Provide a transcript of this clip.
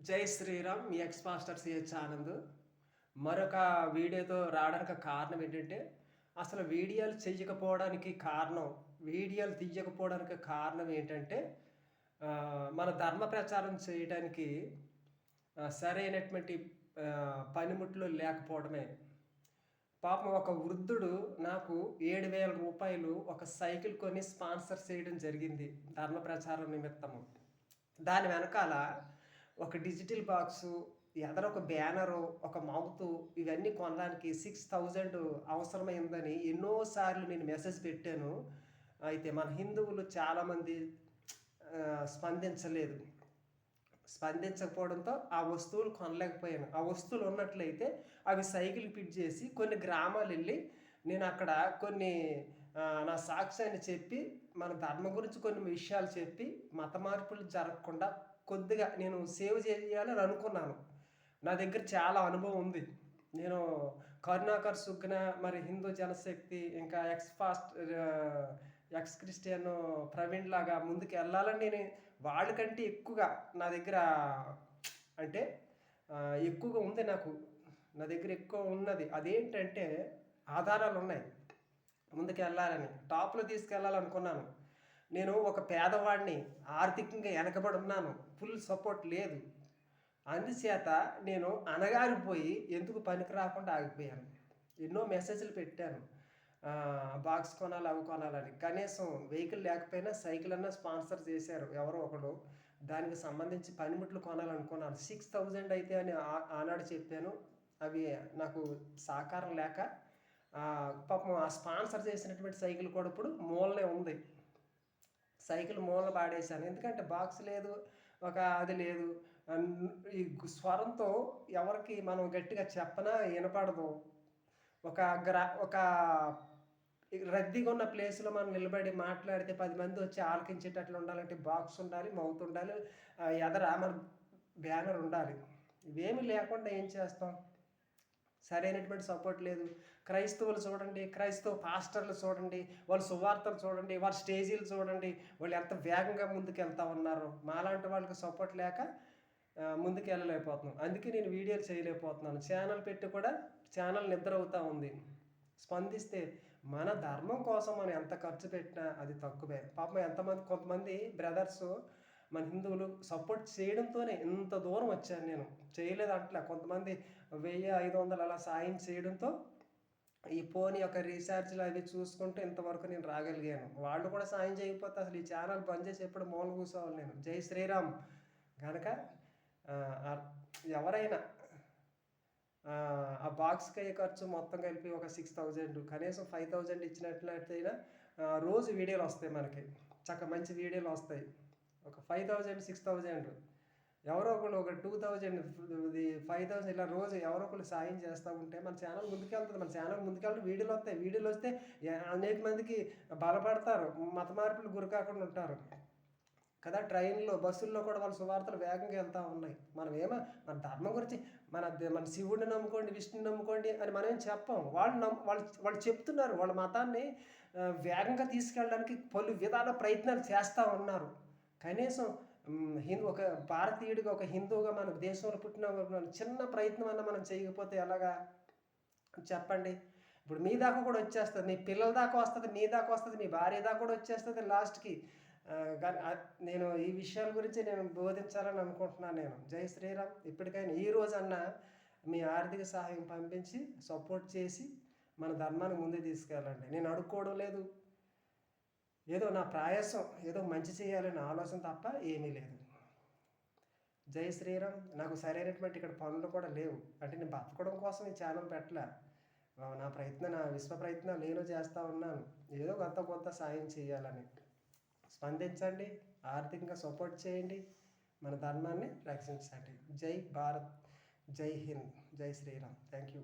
జై శ్రీరామ్. మీ X master CH Anand. మరొక వీడియోతో రావడానికి కారణం ఏంటంటే, అసలు వీడియోలు చెయ్యకపోవడానికి కారణం, వీడియోలు తీయకపోవడానికి కారణం ఏంటంటే, మన ధర్మ ప్రచారం చేయడానికి సరైనటువంటి పనిముట్లు లేకపోవడమే. పాపం ఒక వృద్ధుడు నాకు రూ. 7,000 ఒక సైకిల్ కొని స్పాన్సర్ చేయడం జరిగింది ధర్మ ప్రచారం నిమిత్తము. దాని వెనకాల ఒక డిజిటల్ బాక్సు, ఎదర ఒక బ్యానరు, ఒక మౌతు ఇవన్నీ కొనడానికి 6,000 అవసరమైందని ఎన్నో సార్లు నేను మెసేజ్ పెట్టాను. అయితే మన హిందువులు చాలామంది స్పందించలేదు. స్పందించకపోవడంతో ఆ వస్తువులు కొనలేకపోయాను. ఆ వస్తువులు ఉన్నట్లయితే అవి సైకిల్ ఫిట్ చేసి కొన్ని గ్రామాలెళ్ళి నేను అక్కడ కొన్ని నా సాక్ష్యాన్ని చెప్పి, మన ధర్మం గురించి కొన్ని విషయాలు చెప్పి, మత మార్పులు జరగకుండా కొద్దిగా నేను సేవ్ చేయాలని అనుకున్నాను. నా దగ్గర చాలా అనుభవం ఉంది. నేను కరుణాకర్ సుగ్న, మరి హిందూ జనశక్తి, ఇంకా ఎక్స్ క్రిస్టియన్ ప్రవీణ్ లాగా ముందుకు వెళ్ళాలని నేను వాళ్ళకంటే ఎక్కువగా నా దగ్గర అంటే ఎక్కువగా ఉంది నాకు. నా దగ్గర ఎక్కువ ఉన్నది అదేంటంటే ఆధారాలు ఉన్నాయి. ముందుకు వెళ్ళాలని టాప్లో తీసుకెళ్ళాలనుకున్నాను. నేను ఒక పేదవాడిని, ఆర్థికంగా వెనకబడి ఉన్నాను, ఫుల్ సపోర్ట్ లేదు. అందుచేత నేను అనగారిపోయి ఎందుకు పనికి రాకుండా ఆగిపోయాను. ఎన్నో మెసేజ్లు పెట్టాను, బాక్స్ కొనాలి, అవి కొనాలని. కనీసం వెహికల్ లేకపోయినా సైకిల్ అన్నా స్పాన్సర్ చేశారు ఎవరో ఒకడు. దానికి సంబంధించి పనిముట్లు కొనాలనుకున్నాను. 6,000 అయితే అని ఆనాడు చెప్పాను. అవి నాకు సహకారం లేక పాపం ఆ స్పాన్సర్ చేసినటువంటి సైకిల్ కూడా ఇప్పుడు మూలనే ఉంది. సైకిల్ మూలన పాడేశాను. ఎందుకంటే బాక్స్ లేదు, ఒక అది లేదు. ఈ స్వరంతో ఎవరికి మనం గట్టిగా చెప్పనా వినపడదు. ఒక రద్దీగా ఉన్న ప్లేస్లో మనం నిలబడి మాట్లాడితే 10 మంది వచ్చి ఆలకించేటట్లు ఉండాలంటే బాక్స్ ఉండాలి, మౌత్ ఉండాలి, ఎదర మన బ్యానర్ ఉండాలి. ఇవేమీ లేకుండా ఏం చేస్తాం? సరైనటువంటి సపోర్ట్ లేదు. క్రైస్తవులు చూడండి, క్రైస్తవ పాస్టర్లు చూడండి, వాళ్ళ సువార్తలు చూడండి, వాళ్ళ స్టేజీలు చూడండి, వాళ్ళు ఎంత వేగంగా ముందుకు వెళ్తూ ఉన్నారు. మాలాంటి వాళ్ళకి సపోర్ట్ లేక ముందుకు వెళ్ళలేకపోతున్నాం. అందుకే నేను వీడియోలు చేయలేకపోతున్నాను. ఛానల్ పెట్టి కూడా ఛానల్ నిద్ర అవుతూ ఉంది. స్పందిస్తే మన ధర్మం కోసం మనం ఎంత ఖర్చు పెట్టినా అది తక్కువే. పాపం కొంతమంది బ్రదర్సు మన హిందువులు సపోర్ట్ చేయడంతోనే ఇంత దూరం వచ్చాను. నేను చేయలేదు అంటలే. కొంతమంది 1,000-500 అలా సాయం చేయడంతో ఈ ఫోన్ యొక్క రీఛార్జ్లు అవి చూసుకుంటూ ఇంతవరకు నేను రాగలిగాను. వాళ్ళు కూడా సాయం చేయకపోతే అసలు ఈ ఛానల్ బంద్ చేసి ఎప్పుడు మూల కూర్చోవాలి నేను. జై శ్రీరామ్. కనుక ఎవరైనా ఆ బాక్స్కి అయ్యే ఖర్చు మొత్తం కలిపి ఒక 6,000, కనీసం 5,000 ఇచ్చినట్లయినా రోజు వీడియోలు వస్తాయి మనకి. మంచి వీడియోలు వస్తాయి. ఒక 5,000, 6,000 ఎవరో ఒకళ్ళు ఒక 2,000, 5,000 ఇలా రోజు ఎవరో ఒకళ్ళు సాయం చేస్తూ ఉంటే మన ఛానల్ ముందుకెళ్తుంది. మన ఛానల్ ముందుకెళ్ళి వీడియోలు వస్తాయి. వీడియోలు వస్తే అనేక మందికి బలపడతారు, మత మార్పులు గురి కాకుండా ఉంటారు కదా. ట్రైన్లో, బస్సుల్లో కూడా వాళ్ళ సువార్తలు వేగంగా వెళ్తూ ఉన్నాయి. మన ధర్మం గురించి మన శివుడిని నమ్ముకోండి, విష్ణుని నమ్ముకోండి అని మనమేం చెప్పాం. వాళ్ళు చెప్తున్నారు. వాళ్ళ మతాన్ని వేగంగా తీసుకెళ్ళడానికి పలు విధాల ప్రయత్నాలు చేస్తూ ఉన్నారు. కనీసం ఒక భారతీయుడిగా, ఒక హిందువుగా మన దేశంలో పుట్టిన చిన్న ప్రయత్నం అన్నా మనం చేయకపోతే ఎలాగా చెప్పండి? ఇప్పుడు మీ దాకా కూడా వచ్చేస్తుంది, మీ పిల్లల దాకా వస్తుంది, మీ దాకా వస్తుంది, మీ భార్య దాకా కూడా వచ్చేస్తుంది లాస్ట్కి. కానీ నేను ఈ విషయాల గురించి నేను బోధించాలని అనుకుంటున్నాను నేను. జై శ్రీరామ్. ఇప్పటికైనా ఈ రోజన్నా మీ ఆర్థిక సహాయం పంపించి సపోర్ట్ చేసి మన ధర్మాన్ని ముందే తీసుకెళ్ళండి. నేను అడుక్కోవడం లేదు, ఏదో నా ప్రయాసం, ఏదో మంచి చేయాలనే ఆలోచన తప్ప ఏమీ లేదు. జై శ్రీరామ్. నాకు సరైనటువంటి ఇక్కడ పనులు కూడా లేవు. అంటే నేను బతకడం కోసం ఈ ఛానల్ పెట్టలే. నా విశ్వ ప్రయత్నం నేను చేస్తూ ఉన్నాను. ఏదో కొంత సాయం చేయాలని. స్పందించండి, ఆర్థికంగా సపోర్ట్ చేయండి, మన ధర్మాన్ని రక్షించండి. జై భారత్, జై హింద్, జై శ్రీరామ్. Thank you.